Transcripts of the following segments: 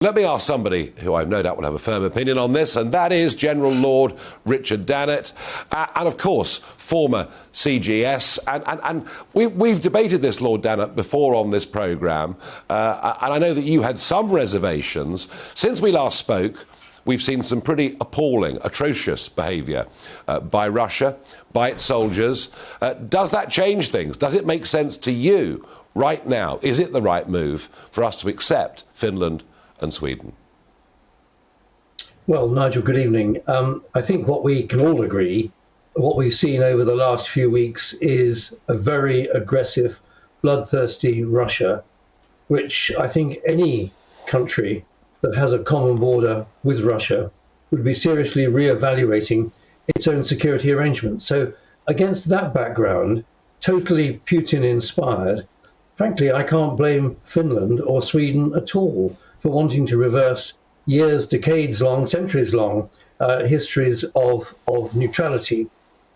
Let me ask somebody who I've no doubt will have a firm opinion on this, and that is General Lord Richard Dannatt, and of course, former CGS. And we've debated this, Lord Dannatt, before on this programme, and I know that you had some reservations. Since we last spoke, we've seen some pretty appalling, atrocious behaviour by Russia, by its soldiers. Does that change things? Does it make sense to you right now? Is it the right move for us to accept Finland and Sweden? Well, Nigel, good evening. I think what we can all agree, what we've seen over the last few weeks is a very aggressive, bloodthirsty Russia, which I think any country that has a common border with Russia would be seriously re-evaluating its own security arrangements. So against that background, totally Putin-inspired, frankly, I can't blame Finland or Sweden at all for wanting to reverse years, decades long, centuries long histories of neutrality,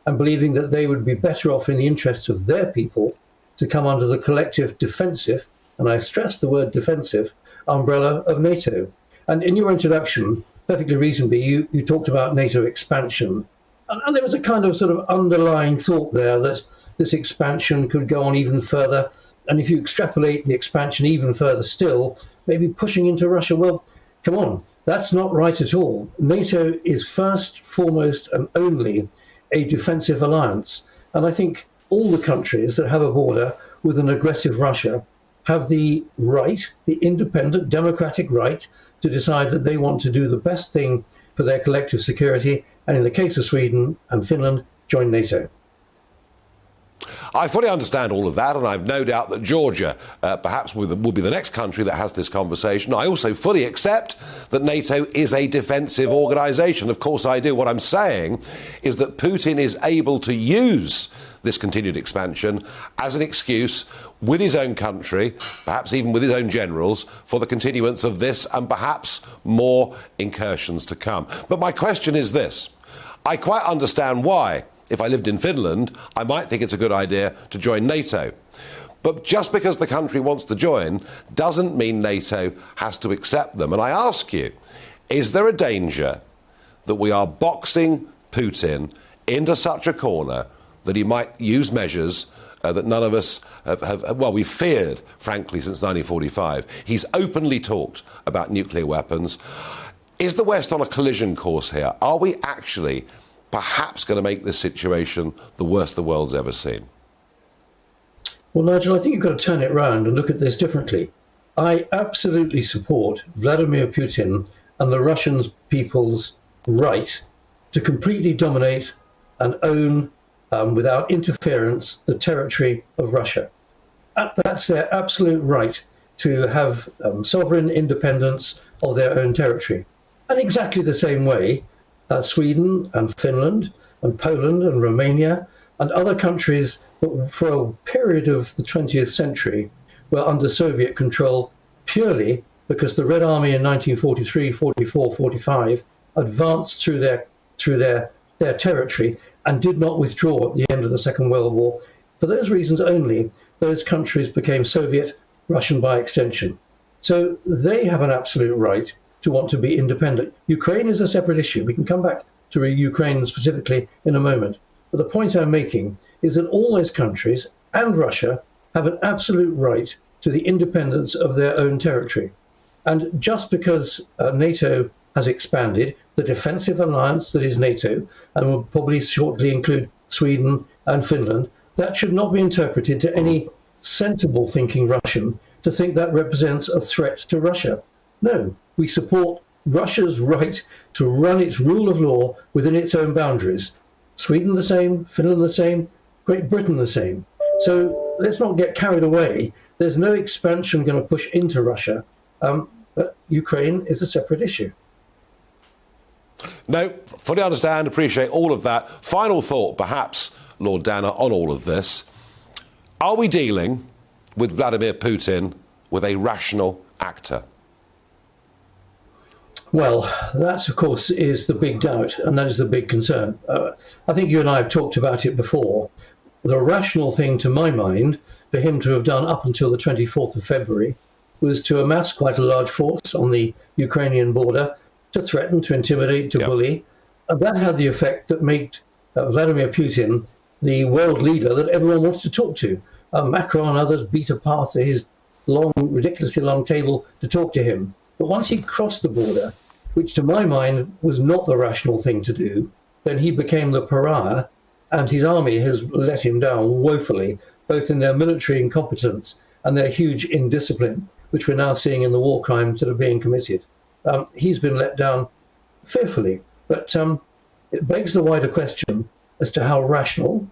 and believing that they would be better off in the interests of their people to come under the collective defensive, and I stress the word defensive, umbrella of NATO. And in your introduction, perfectly reasonably, you talked about NATO expansion. And there was a kind of sort of underlying thought there that this expansion could go on even further. And if you extrapolate the expansion even further still, maybe pushing into Russia, well, come on, that's not right at all. NATO is first, foremost, and only a defensive alliance. And I think all the countries that have a border with an aggressive Russia have the right, the independent, democratic right, to decide that they want to do the best thing for their collective security, and in the case of Sweden and Finland, join NATO. I fully understand all of that, and I've no doubt that Georgia perhaps will be the next country that has this conversation. I also fully accept that NATO is a defensive organisation. Of course I do. What I'm saying is that Putin is able to use this continued expansion as an excuse with his own country, perhaps even with his own generals, for the continuance of this and perhaps more incursions to come. But my question is this. I quite understand why, if I lived in Finland, I might think it's a good idea to join NATO. But just because the country wants to join doesn't mean NATO has to accept them. And I ask you, is there a danger that we are boxing Putin into such a corner that he might use measures that none of us we've feared, frankly, since 1945. He's openly talked about nuclear weapons. Is the West on a collision course here? Are we actually perhaps going to make this situation the worst the world's ever seen? Well, Nigel, I think you've got to turn it round and look at this differently. I absolutely support Vladimir Putin and the Russian people's right to completely dominate and own without interference, the territory of Russia. That's their absolute right to have sovereign independence of their own territory. And exactly the same way, Sweden and Finland and Poland and Romania and other countries that for a period of the 20th century were under Soviet control purely because the Red Army in 1943, 44, 45 advanced through their territory and did not withdraw at the end of the Second World War. For those reasons only, those countries became Soviet, Russian by extension. So they have an absolute right to want to be independent. Ukraine is a separate issue. We can come back to Ukraine specifically in a moment. But the point I'm making is that all those countries and Russia have an absolute right to the independence of their own territory. And just because NATO has expanded, the defensive alliance that is NATO, and will probably shortly include Sweden and Finland, that should not be interpreted to any sensible thinking Russian to think that represents a threat to Russia. No, we support Russia's right to run its rule of law within its own boundaries. Sweden the same, Finland the same, Great Britain the same. So let's not get carried away. There's no expansion going to push into Russia, but Ukraine is a separate issue. No, fully understand, appreciate all of that. Final thought, perhaps, Lord Dannatt, on all of this. Are we dealing with Vladimir Putin with a rational actor? Well, that, of course, is the big doubt, and that is the big concern. I think you and I have talked about it before. The rational thing, to my mind, for him to have done up until the 24th of February was to amass quite a large force on the Ukrainian border to threaten, to intimidate, to bully. And that had the effect that made Vladimir Putin the world leader that everyone wanted to talk to. Macron and others beat a path to his ridiculously long table to talk to him. But once he crossed the border, which to my mind was not the rational thing to do, then he became the pariah, and his army has let him down woefully, both in their military incompetence and their huge indiscipline, which we're now seeing in the war crimes that are being committed. He's been let down fearfully. But it begs the wider question as to how rational,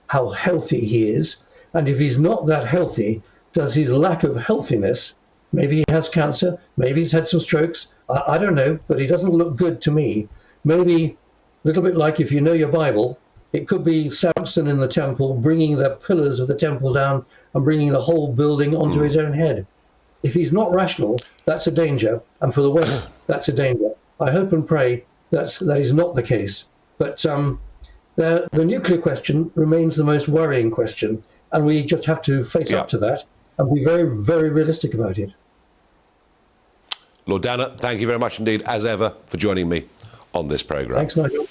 how healthy he is, and if he's not that healthy, does his lack of healthiness, maybe he has cancer, maybe he's had some strokes, I don't know, but he doesn't look good to me. Maybe a little bit like if you know your Bible, it could be Samson in the temple bringing the pillars of the temple down and bringing the whole building onto his own head. If he's not rational, that's a danger, and for the West, that's a danger. I hope and pray that is not the case. But the nuclear question remains the most worrying question, and we just have to face up to that and be very, very realistic about it. Lord Dannatt, thank you very much indeed, as ever, for joining me on this programme. Thanks, Nigel.